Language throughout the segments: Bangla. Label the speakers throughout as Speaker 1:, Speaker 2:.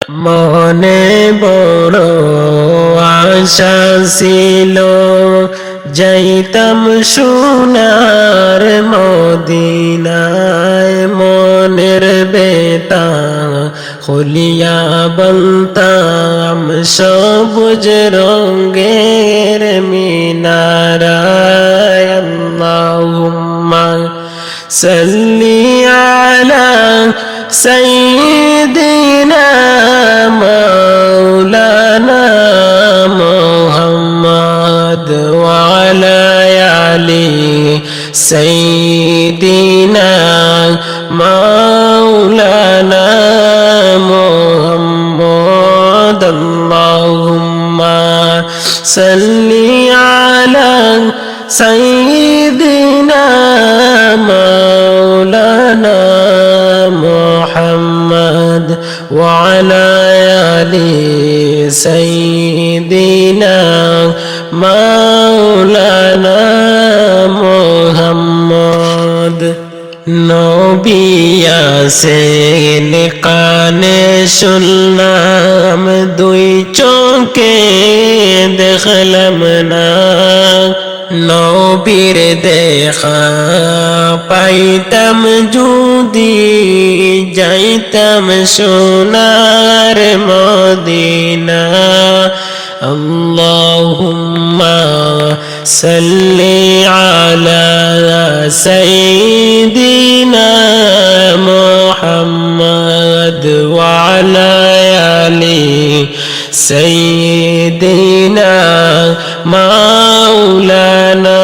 Speaker 1: মনে বড় আশা ছিল, যাইতাম সোনার মদিনায়। মনের বেতা খুলিয়া বলতাম সবুজ রঙের মিনারায়। আল্লাহুম্মা সাল্লি আলা সাইয়্যিদিনা মাওলানা মুহাম্মদ ওয়া আলা আলি সাইয়্যিদিনা মাওলানা মুহাম্মদ। আল্লাহুম্মা সাল্লি আলা সাইয়্যিদিনা মাওলানা মুহাম্মদ ওয়া আলা আলি সাইয়্যিদিনা মাওলানা মুহাম্মদ। নবী আসেন কানে শুনলাম, দুই চোখে দেখলাম না। নবীর দেখা পাইতাম যদি, যাইতাম সোনার মদিনা। আল্লাহুম্মা সাল্লি আলা সাইয়্যিদিনা মুহাম্মদ ওয়া আলা আলি সাইয়্যিদিনা মাওলানা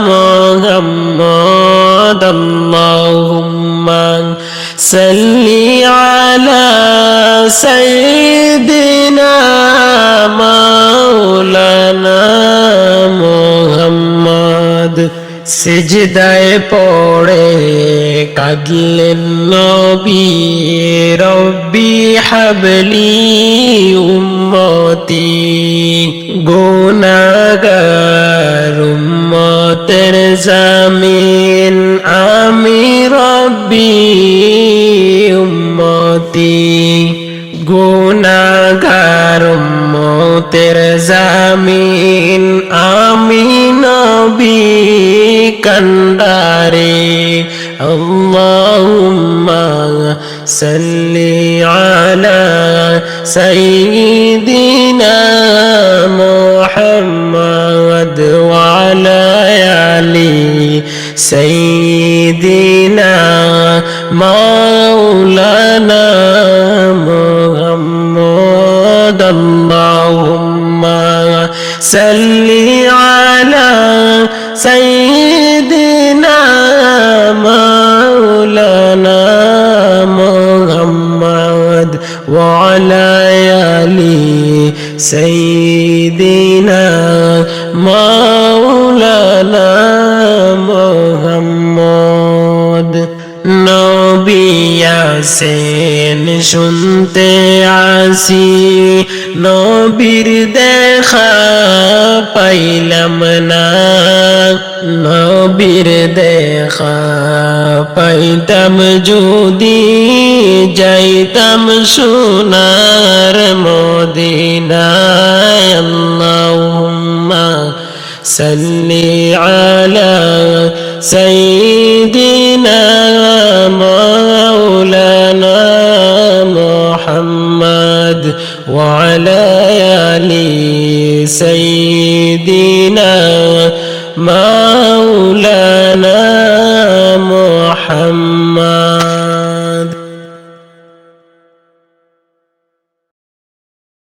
Speaker 1: মুহাম্মদ। আল্লাহুম্মা সাল্লি আলা সাইয়্যিদিনা মাওলানা মুহাম্মদ। সিজদায় পড়ে কাঁদলেন নবী, রব্বি হাবলি উম্মতি। গুনাহগার উম্মতের জামিন আমি রব্বি উম্মতি। গুনাহগার উম্মতের জামিন আমি নবী কান্ডারে। আল্লাহুম্মা সাল্লি আলা সাইয়্যিদিনা মুহাম্মদ ওয়া আলা আলি সাইয়্যিদিনা মাওলানা মুহাম্মদ। আল্লাহুম্মা সাল্লি আলা সাইয়্যিদিনা মাওলানা মুহাম্মদ ওয়া আলা আলি সাইয়্যিদিনা মাওলানা মুহাম্মদ। নবী আসেন শুনতে আসি, নবীর দেখা পাইলাম না। নবীর দেখা পাইতাম যদি, যাইতাম সোনার মদিনায়। আল্লাহুম্মা সাল্লি আলা সাইয়্যিদিনা মাওলানা মুহাম্মদ ওয়া আলা আলি সাইয়্যিদিনা মাওলানা মুহাম্মদ।